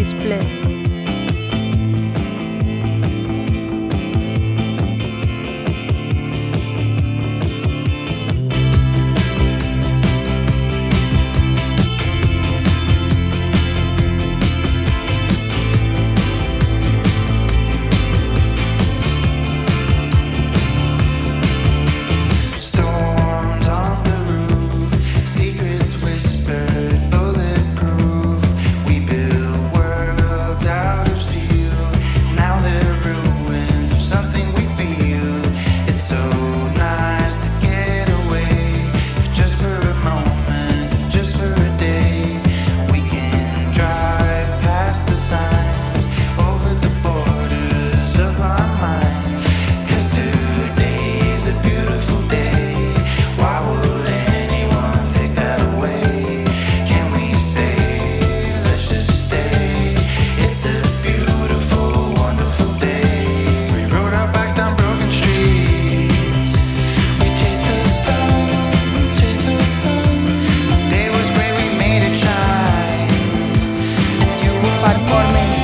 display. Performance.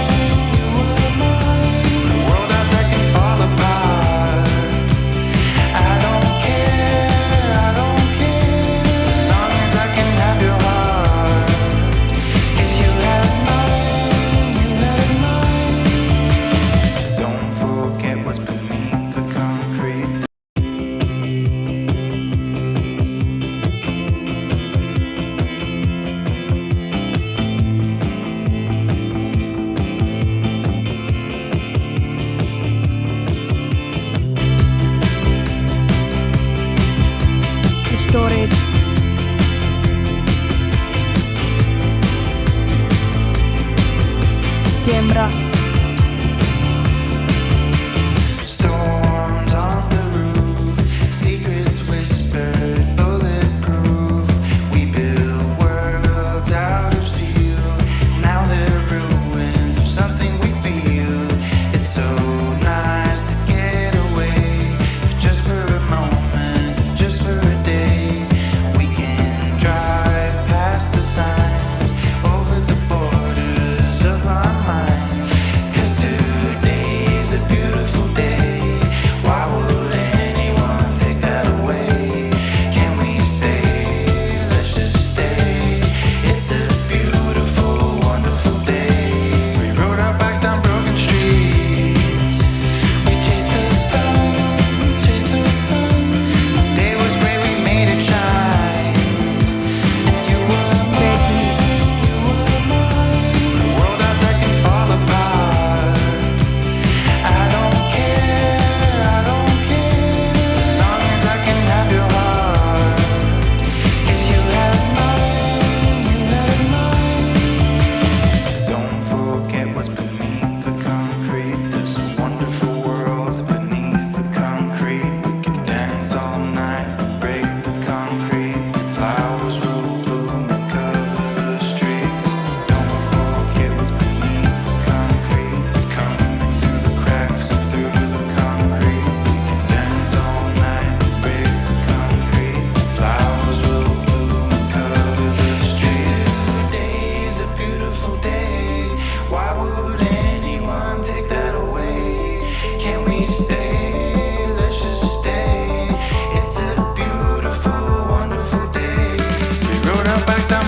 Storage. Camera. Storms on the roof, secrets whispered, bulletproof. We built worlds out of steel. Now they're ruins of something we feel. It's so nice to get away, if just for a moment, if just for a day. We can drive past the signs, over the borders of our mind. 'Cause today's a beautiful day. Why would anyone take that away? Can we stay? Let's just stay. It's a beautiful, wonderful day. We rode our bikes down broken streets. We chased the sun, chased the sun. The day was great, we made it shine. And you were mine, you were mine. The world outside can fall apart. I don't care, as long as I can have your heart. 'Cause you have mine, you have mine. Don't forget what's beneath the concrete. There's a wonderful world beneath the concrete. We can dance all night and break the concrete, and flowers will bloom and cover the streets. Don't forget what's beneath the concrete. It's coming through the cracks and through the concrete. We can dance all night and break the concrete, and flowers will bloom and cover the streets. Today's a beautiful day. Why would anyone take that away? Can we stay? Let's just stay. It's a beautiful, wonderful day. We rode our bikes down